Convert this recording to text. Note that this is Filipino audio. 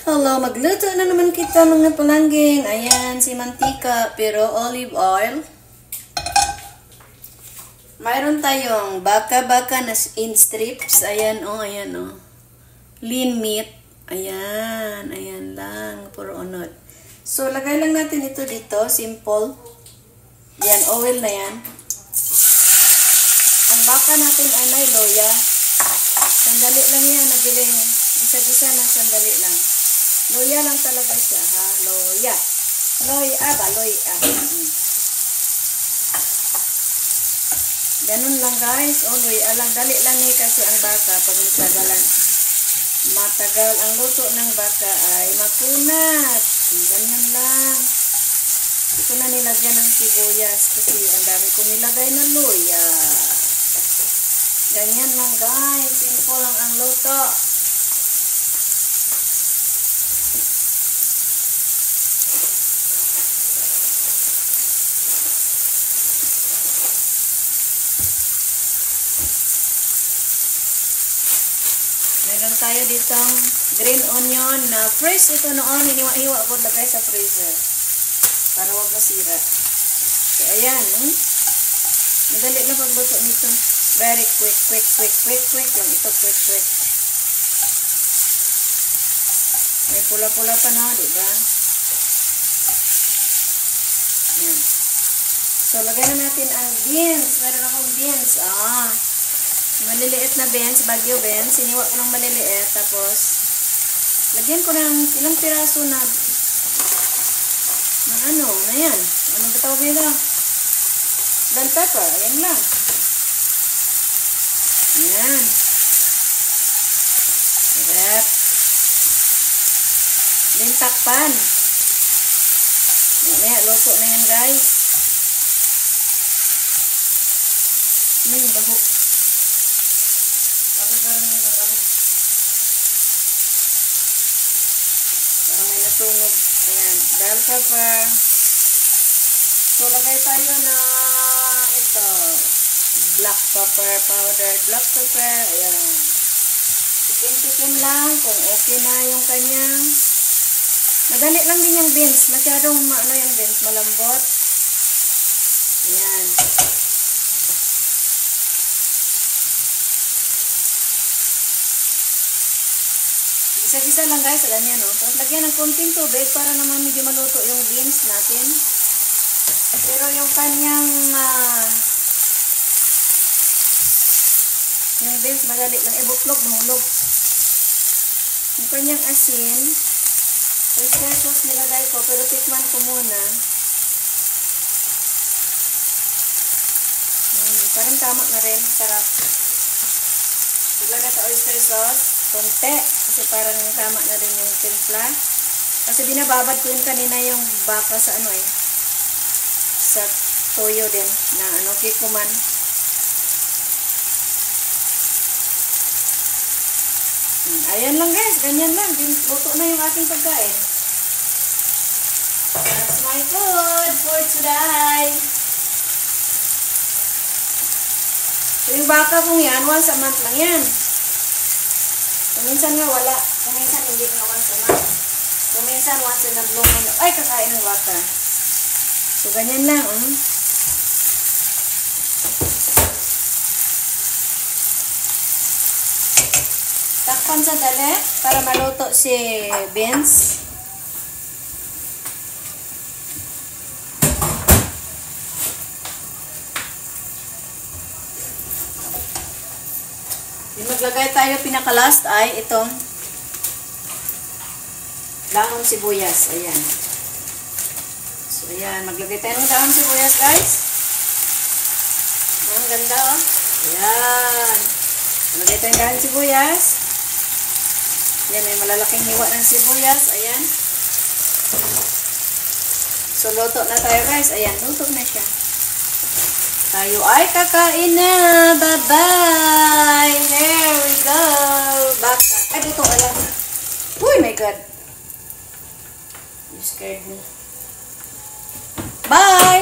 Hello, magluto na naman kita mga palangging. Ayan, si mantika, pero olive oil. Mayroon tayong baka-baka na in strips. Ayan, oh, ayan, oh. Lean meat. Ayan, ayan lang. Puro unod. So, lagay lang natin ito dito. Simple. Yan, oil na yan. Ang baka natin ay may loya. Sandali lang yan, nagiling. Gisa-gisa ng sandali lang. Loya lang talaga siya, ha? Loya. Loya ba? Loya. Ganun lang, guys. O, loya lang. Dali lang ni kasi ang baka pag matagalan. Matagal ang luto ng baka ay makunat. Ganyan lang. Ito na nilagyan ng sibuyas kasi ang dami ko nilagay na loya. Ganyan lang, guys. Simple lang ang luto. Meron tayo ditong green onion na fresh ito noon. Hiniwa-hiwa ko lagay sa freezer. Para wag masira. So, ayan. Madali lang pagluto nito. Very quick lang. Ito quick. May pula-pula pa na, diba? Ayan. So, lagay na natin ang beans. Meron akong beans. Maliliit na beans, bagyo beans. Siniwa ko ng maliliit. Tapos, lagyan ko ng ilang piraso na ano, na yan. Ano ba tawag nila? Bell pepper. Ayan lang. Ayan. Sarap. Then, takpan. Ayan, luto na yan, guys. Ano yung baho? Parang may nagawa. Parang may nasunog. Ayan. Bell pepper. So, lagay tayo na ito. Black pepper powder. Black pepper. Ayan. Tikim-tikim lang kung okay na yung kanyang. Madali lang din yung beans. Masyadong yung beans. Malambot. Ayan. Isa-isa lang, guys, ganyan, no? Tapos lagyan ng konting tubig para naman medyo maluto yung beans natin. Pero yung kanyang yung beans madali lang ibutlog, mahulog. Yung kanyang asin, oyster sauce nilagay ko, pero tikman ko muna. Parang tama na rin, sarap. Bigla na ito oyster sauce. Konti. Kasi parang tama na rin yung timpla. Kasi binababad ko yun kanina yung baka sa sa toyo din. Na kikuman. Ayan lang, guys. Ganyan lang. Luto na yung aking pagkain. That's my food for today. So yung baka kong yan, once a month lang yan. Kuminsan nga wala. Kuminsan hindi nga once a month. Kuminsan once in a blue moon. Ay, kakain ng baka. So, ganyan lang. Takpan sa dali para maluto si beans. Maglagay tayo pinaka-last ay itong dahon sibuyas. Ayan. So, ayan. Maglagay tayo ng dahon sibuyas, guys. Ang ganda, oh. Ayan. Maglagay tayo ng dahon sibuyas. Ayan, may malalaking hiwa ng sibuyas. Ayan. So, luto na tayo, guys. Ayan, luto na siya. Tayo ay kakain na. Bye-bye. Here we go. Baka. Ay, dito alam. Uy, my God. You scared me. Bye.